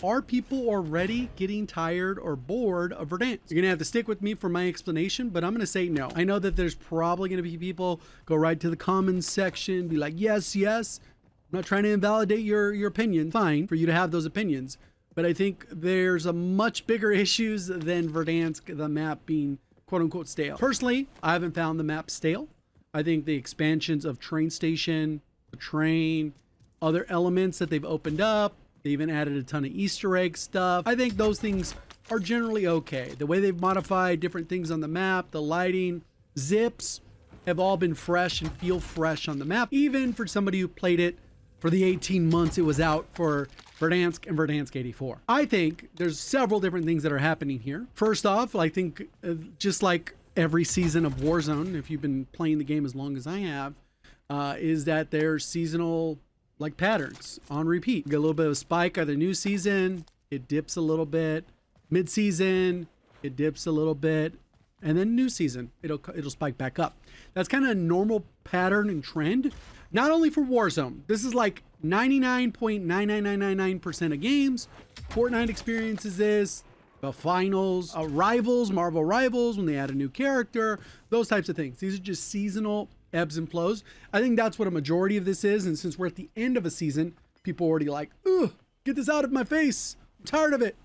Are people already getting tired or bored of Verdansk? You're gonna have to stick with me for my explanation, but I'm gonna say no. I know that there's probably gonna be people go right to the comments section, be like, yes, yes. I'm not trying to invalidate your opinion. Fine for you to have those opinions. But I think there's a much bigger issues than Verdansk, the map being quote unquote stale. Personally, I haven't found the map stale. I think the expansions of train station, the train, other elements that they've opened up, they even added a ton of Easter egg stuff. I think those things are generally okay. The way they've modified different things on the map, the lighting, zips have all been fresh and feel fresh on the map. Even for somebody who played it for the 18 months it was out for Verdansk and Verdansk 84. I think there's several different things that are happening here. First off, I think just like every season of Warzone, if you've been playing the game as long as I have, is that there's seasonal like patterns on repeat. You get a little bit of a spike either new season, it dips a little bit, mid-season, it dips a little bit, and then new season, it'll spike back up. That's kind of a normal pattern and trend, not only for Warzone. This is like 99.99999% of games. Fortnite experiences this, the finals, Rivals, Marvel Rivals, when they add a new character, those types of things. These are just seasonal ebbs and flows. I think that's what a majority of this is. And since we're at the end of a season, people are already like, ugh, get this out of my face. I'm tired of it.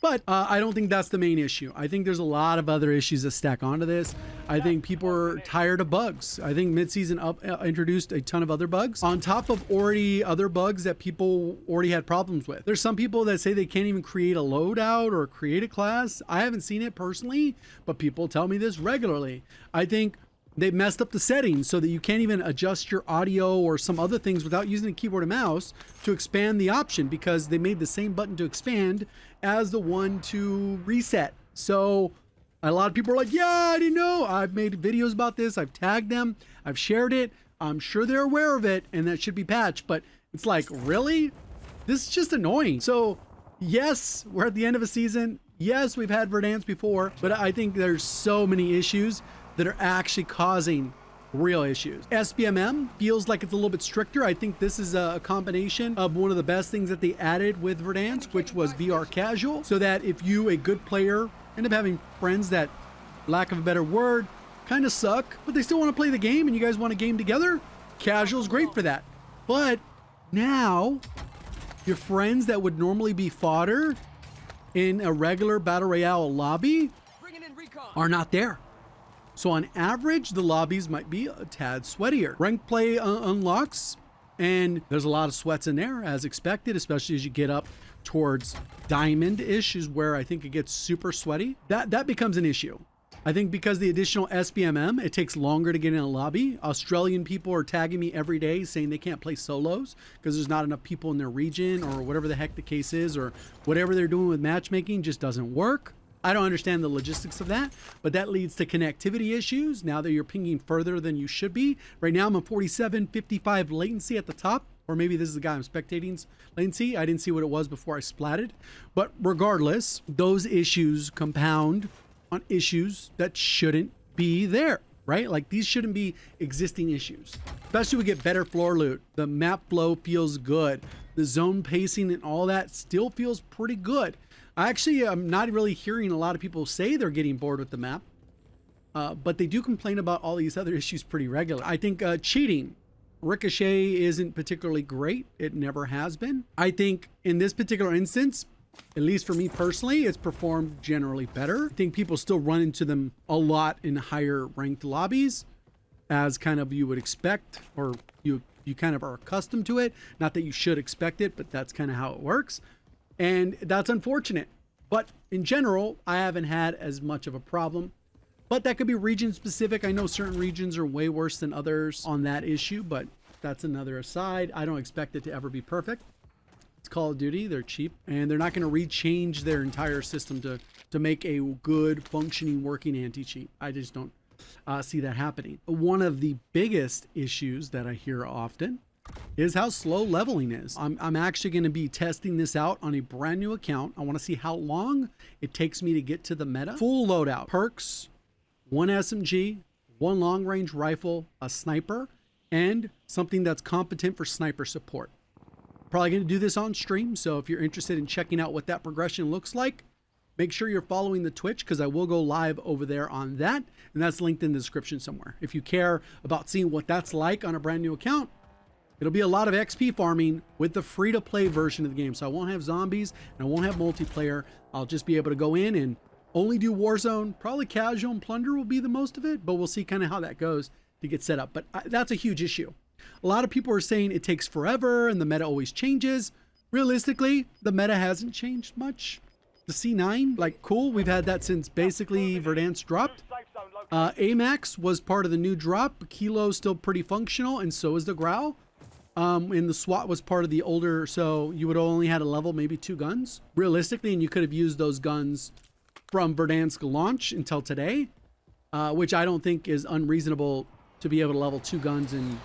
But I don't think that's the main issue. I think there's a lot of other issues that stack onto this. I think people are tired of bugs. I think mid-season introduced a ton of other bugs on top of already other bugs that people already had problems with. There's some people that say they can't even create a loadout or create a class. I haven't seen it personally, but people tell me this regularly. I think they messed up the settings so that you can't even adjust your audio or some other things without using a keyboard and mouse to expand the option, because they made the same button to expand as the one to reset. So a lot of people are like, yeah, I didn't know. I've made videos about this. I've tagged them. I've shared it. I'm sure they're aware of it and that should be patched, but it's like, really? This is just annoying. So yes, we're at the end of a season. Yes, we've had Verdansk before, but I think there's so many issues that are actually causing real issues. SBMM feels like it's a little bit stricter. I think this is a combination of one of the best things that they added with Verdansk, which was VR casual, so that if you, a good player, end up having friends that, lack of a better word, kind of suck, but they still want to play the game and you guys want to game together, casual is great for that. But now your friends that would normally be fodder in a regular battle royale lobby are not there. So on average, the lobbies might be a tad sweatier. Rank play unlocks, and there's a lot of sweats in there as expected, especially as you get up towards diamond-ish is where I think it gets super sweaty. That becomes an issue. I think because the additional SBMM, it takes longer to get in a lobby. Australian people are tagging me every day saying they can't play solos because there's not enough people in their region, or whatever the heck the case is, or whatever they're doing with matchmaking just doesn't work. I don't understand the logistics of that, but that leads to connectivity issues now that you're pinging further than you should be. Right now I'm a 47.55 latency at the top, or maybe this is the guy I'm spectating's latency. I didn't see what it was before I splatted. But regardless, those issues compound on issues that shouldn't be there, right? Like these shouldn't be existing issues. Especially we get better floor loot. The map flow feels good. The zone pacing and all that still feels pretty good. I'm not really hearing a lot of people say they're getting bored with the map, but they do complain about all these other issues pretty regularly. I think cheating, Ricochet isn't particularly great. It never has been. I think in this particular instance, at least for me personally, it's performed generally better. I think people still run into them a lot in higher ranked lobbies, as kind of you would expect, or you kind of are accustomed to it. Not that you should expect it, but that's kind of how it works. And that's unfortunate. But in general, I haven't had as much of a problem. But that could be region specific. I know certain regions are way worse than others on that issue, but that's another aside. I don't expect it to ever be perfect. It's Call of Duty. They're cheap, and they're not going to rechange their entire system to make a good, functioning, working anti-cheat. I just don't see that happening. One of the biggest issues that I hear often is how slow leveling is. I'm actually going to be testing this out on a brand new account. I want to see how long it takes me to get to the meta. Full loadout, perks, 1 SMG, 1 long range rifle, a sniper, and something that's competent for sniper support. Probably going to do this on stream. So if you're interested in checking out what that progression looks like, make sure you're following the Twitch, because I will go live over there on that. And that's linked in the description somewhere. If you care about seeing what that's like on a brand new account, it'll be a lot of XP farming with the free-to-play version of the game. So I won't have zombies and I won't have multiplayer. I'll just be able to go in and only do Warzone. Probably casual and plunder will be the most of it, but we'll see kind of how that goes to get set up. But that's a huge issue. A lot of people are saying it takes forever and the meta always changes. Realistically, the meta hasn't changed much. The C9, like, cool. We've had that since basically Verdansk dropped. Amax was part of the new drop. Kilo's still pretty functional, and so is the Growl. And the SWAT was part of the older, so you would only had a level maybe 2 guns realistically, and you could have used those guns from Verdansk launch until today, which I don't think is unreasonable to be able to level 2 guns in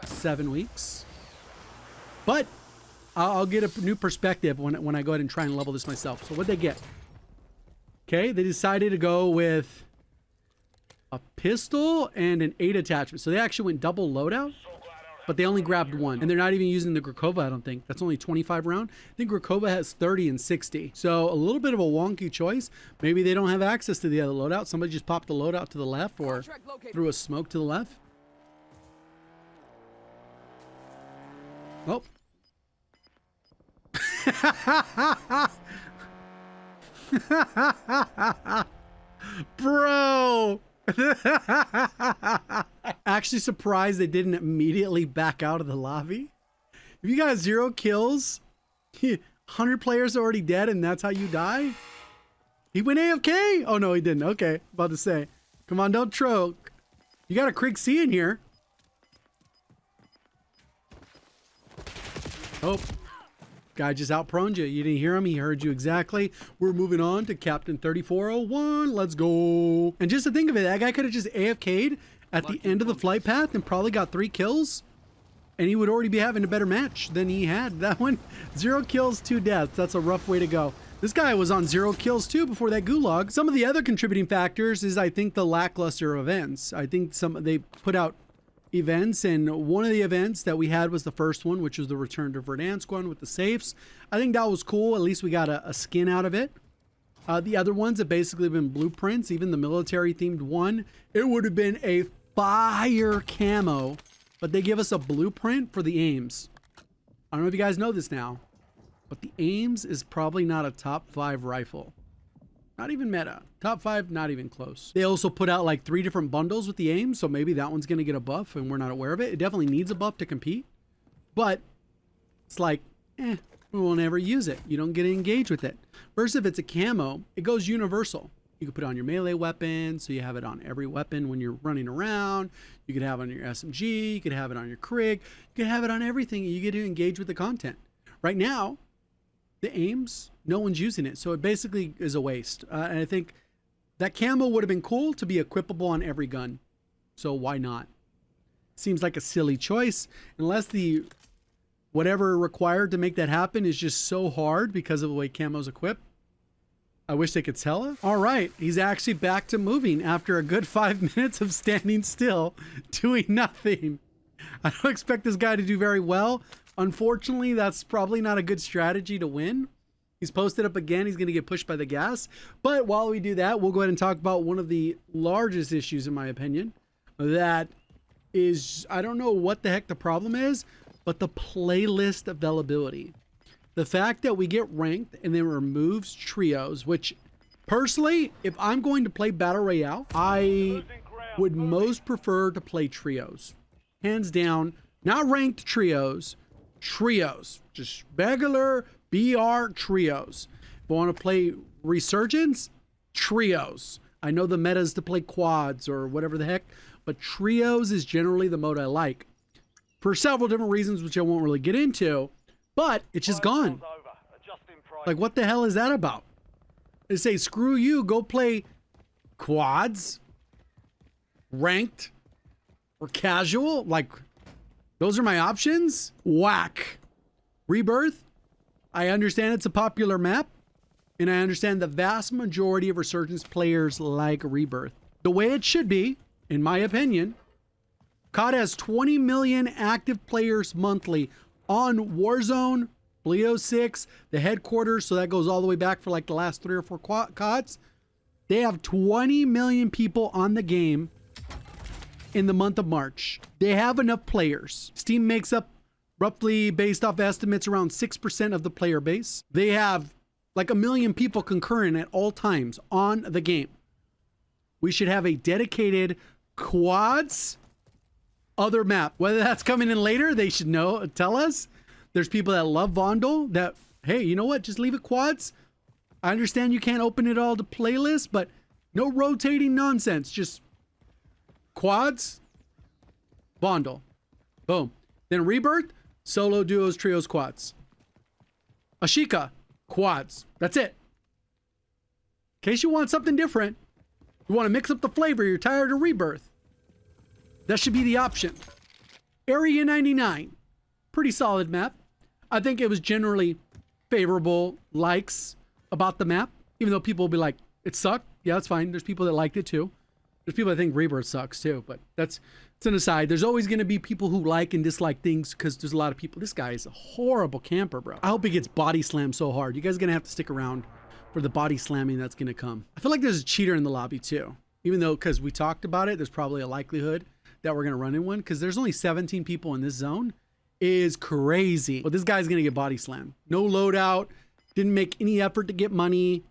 7 weeks. But I'll get a new perspective when I go ahead and try and level this myself. So what'd they get? Okay, they decided to go with a pistol and an 8 attachment. So they actually went double loadout, but they only grabbed 1. And they're not even using the Grakova, I don't think. That's only 25 round. I think Grakova has 30 and 60. So a little bit of a wonky choice. Maybe they don't have access to the other loadout. Somebody just popped the loadout to the left or threw a smoke to the left. Oh. Bro. Actually surprised they didn't immediately back out of the lobby. If you got 0 kills, 100 players already dead, and that's how you die. He went AFK. Oh no, he didn't. Okay, about to say, come on, don't choke. You got a Krieg C in here. Oh, guy just out-proned you. You didn't hear him. He heard you exactly. We're moving on to Captain 3401. Let's go. And just to think of it, that guy could have just AFK'd at the end of the flight path and probably got 3 kills. And he would already be having a better match than he had. That one, 0 kills, 2 deaths. That's a rough way to go. This guy was on 0 kills too before that gulag. Some of the other contributing factors is, I think, the lackluster events. I think they put out events, and one of the events that we had was the first one, which was the Return to Verdansk one with the safes. I think that was cool. At least we got a skin out of it. The other ones have basically been blueprints. Even the military themed one, it would have been a fire camo, but they give us a blueprint for the Ames. I don't know if you guys know this now, but the Ames is probably not a top 5 rifle. Not even meta. Top 5, not even close. They also put out like 3 different bundles with the Aim, so maybe that one's going to get a buff and we're not aware of it. It definitely needs a buff to compete, but it's like, we won't ever use it. You don't get to engage with it. Versus if it's a camo, it goes universal. You can put it on your melee weapon, so you have it on every weapon when you're running around. You could have it on your SMG. You could have it on your Krieg. You could have it on everything, and you get to engage with the content. Right now, the Aims, no one's using it, so it basically is a waste. And I think that camo would have been cool to be equipable on every gun, so why not? Seems like a silly choice, unless the whatever required to make that happen is just so hard because of the way camo's equipped. I wish they could tell us. All right, he's actually back to moving after a good 5 minutes of standing still, doing nothing. I don't expect this guy to do very well. Unfortunately, that's probably not a good strategy to win. He's posted up again. He's going to get pushed by the gas. But while we do that, we'll go ahead and talk about one of the largest issues, in my opinion. That is, I don't know what the heck the problem is, but the playlist availability. The fact that we get ranked and then removes trios, which personally, if I'm going to play Battle Royale, I would most prefer to play trios. Hands down, not ranked trios. Trios, just regular BR trios. If I want to play Resurgence, trios. I know the meta is to play quads or whatever the heck, but trios is generally the mode I like for several different reasons, which I won't really get into, but it's just gone. Like, what the hell is that about? They say, screw you, go play quads, ranked, or casual. Like, those are my options? Whack. Rebirth, I understand it's a popular map, and I understand the vast majority of Resurgence players like Rebirth. The way it should be, in my opinion, COD has 20 million active players monthly, on Warzone, Bleedo 6, the headquarters, so that goes all the way back for like the last 3 or 4 CODs. They have 20 million people on the game in the month of March. They have enough players. Steam makes up roughly, based off estimates, around 6% of the player base. They have like 1 million people concurrent at all times on the game. We should have a dedicated quads other map. Whether that's coming in later, they should know, tell us. There's people that love Vondel that, hey, you know what? Just leave it quads. I understand you can't open it all to playlists, but no rotating nonsense. Just quads, Vondel. Boom. Then Rebirth, solo, duos, trios, quads. Ashika, quads. That's it. In case you want something different, you want to mix up the flavor, you're tired of Rebirth, that should be the option. Area 99, pretty solid map. I think it was generally favorable likes about the map, even though people will be like, it sucked. Yeah, that's fine. There's people that liked it too. There's people that think Rebirth sucks too, but it's an aside. There's always going to be people who like and dislike things because there's a lot of people. This guy is a horrible camper, bro. I hope he gets body slammed so hard. You guys are going to have to stick around for the body slamming that's going to come. I feel like there's a cheater in the lobby too, even though, because we talked about it, there's probably a likelihood that we're going to run in one because there's only 17 people in this zone. Is crazy. But this guy's going to get body slammed. No loadout. Didn't make any effort to get money.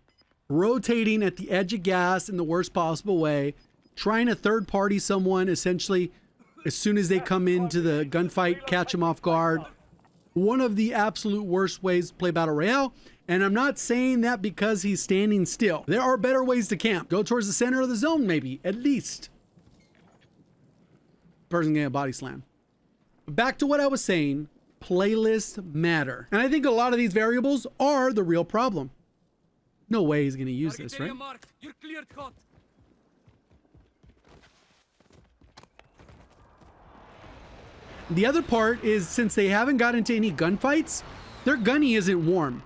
Rotating at the edge of gas in the worst possible way. Trying to third party someone essentially as soon as they come into the gunfight, catch them off guard. One of the absolute worst ways to play Battle Royale. And I'm not saying that because he's standing still. There are better ways to camp. Go towards the center of the zone maybe, at least. Person getting a body slam. Back to what I was saying, playlists matter. And I think a lot of these variables are the real problem. No way he's going to use this, right? The other part is, since they haven't got into any gunfights, their gunny isn't warm.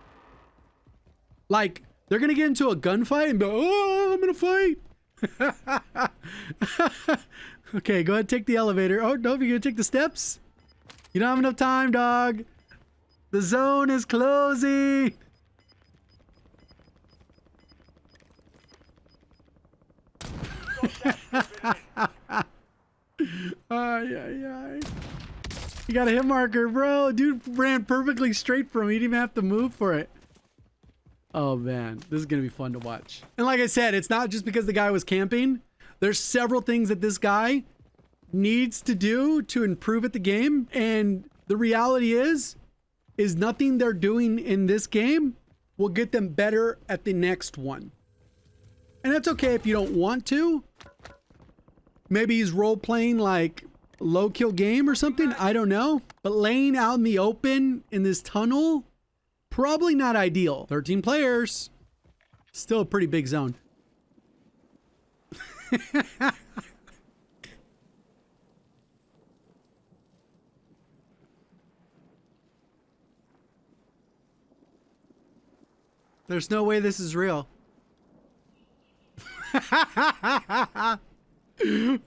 Like, they're going to get into a gunfight and be like, oh, I'm going to fight. Okay, go ahead and take the elevator. Oh, no, you're going to take the steps? You don't have enough time, dog. The zone is closing. You got a hit marker, bro. Dude ran perfectly straight from him. He didn't even have to move for it. Oh, man. This is going to be fun to watch. And like I said, it's not just because the guy was camping. There's several things that this guy needs to do to improve at the game, and the reality is nothing they're doing in this game will get them better at the next one. And that's okay if you don't want to. Maybe he's role playing like low kill game or something, I don't know, but laying out in the open in this tunnel, probably not ideal. 13 players, still a pretty big zone. There's no way this is real.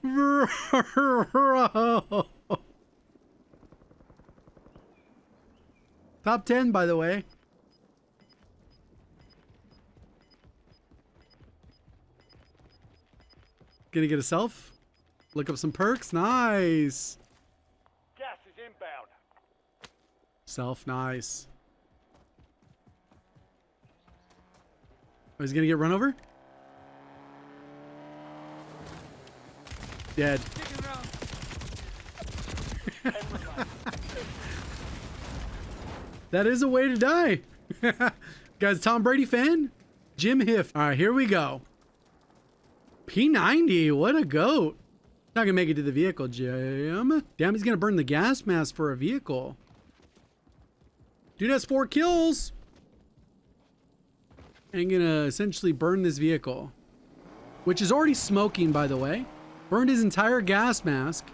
Bro. Top 10, by the way. Gonna get a self. Look up some perks. Nice. Gas is inbound. Self, nice. Oh, he's gonna get run over? Dead. That is a way to die. Guys, Tom Brady fan? Jim Hiff. All right, here we go. P90, what a goat. Not gonna make it to the vehicle, Jim. Damn, he's gonna burn the gas mask for a vehicle. Dude has 4 kills. And gonna essentially burn this vehicle, which is already smoking, by the way. Burned his entire gas mask.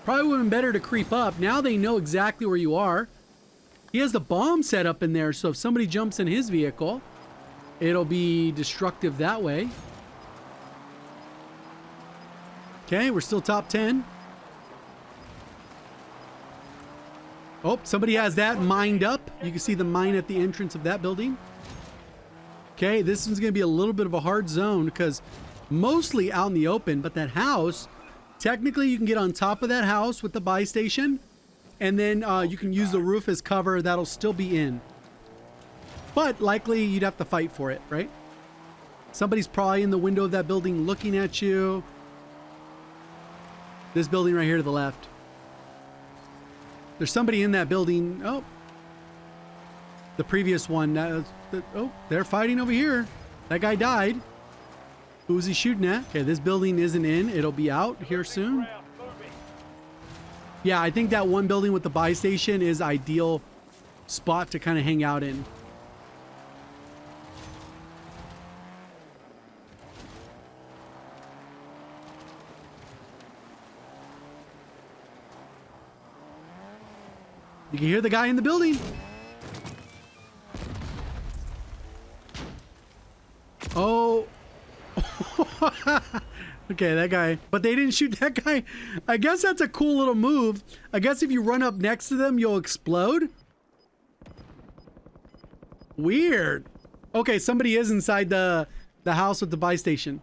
Probably would have been better to creep up. Now they know exactly where you are. He has the bomb set up in there, so if somebody jumps in his vehicle, it'll be destructive that way. Okay, we're still top 10. Oh, somebody has that mined up. You can see the mine at the entrance of that building. Okay, this one's going to be a little bit of a hard zone because mostly out in the open, but that house, technically you can get on top of that house with the buy station, and then you can use the roof as cover. That'll still be in. But likely you'd have to fight for it, right? Somebody's probably in the window of that building looking at you. This building right here to the left. There's somebody in that building. Oh, the previous one. Oh, they're fighting over here. That guy died. Who was he shooting at? Okay, this building isn't in. It'll be out here soon. Yeah, I think that one building with the buy station is ideal spot to kind of hang out in. You can hear the guy in the building. Oh. Okay, that guy. But they didn't shoot that guy. I guess that's a cool little move. I guess if you run up next to them, you'll explode. Weird. Okay, somebody is inside the house with the buy station.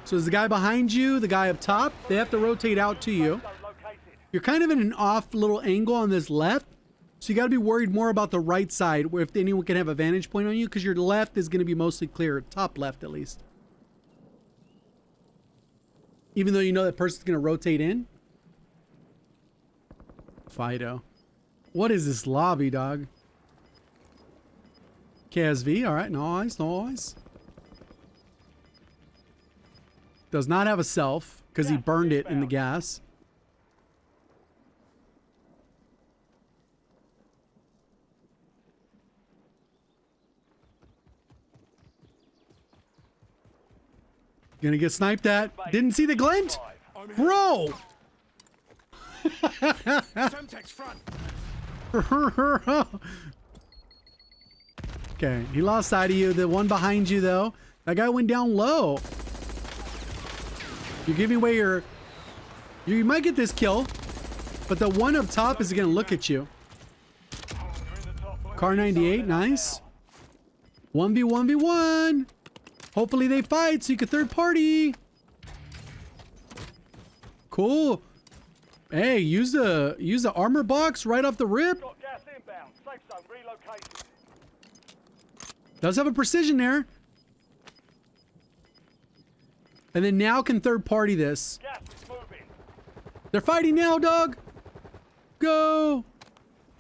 So is the guy behind you, the guy up top? They have to rotate out to you. You're kind of in an off little angle on this left. So you got to be worried more about the right side, where if anyone can have a vantage point on you, because your left is going to be mostly clear, top left at least. Even though you know that person's going to rotate in. Fido. What is this lobby, dog? KSV, all right, nice, nice. Does not have a self, because he burned it in the gas. Gonna get sniped at. Didn't see the glint? Bro! Okay, he lost sight of you. The one behind you, though, that guy went down low. You're giving away your... You might get this kill, but the one up top is gonna look at you. Car 98, nice. 1v1v1. Hopefully they fight so you can third party. Cool. Hey, use the armor box right off the rip. Got gas inbound. Safe zone relocated. Does have a precision there. And then now can third party this. Gas is moving. They're fighting now, dog. Go.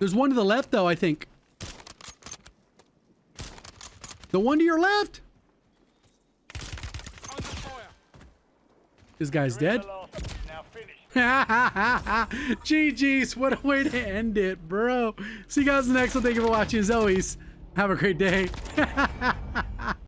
There's one to the left, though, I think. The one to your left. This guy's dead. Now finished. GG's, what a way to end it, bro. See you guys in the next one. Thank you for watching. As always, have a great day.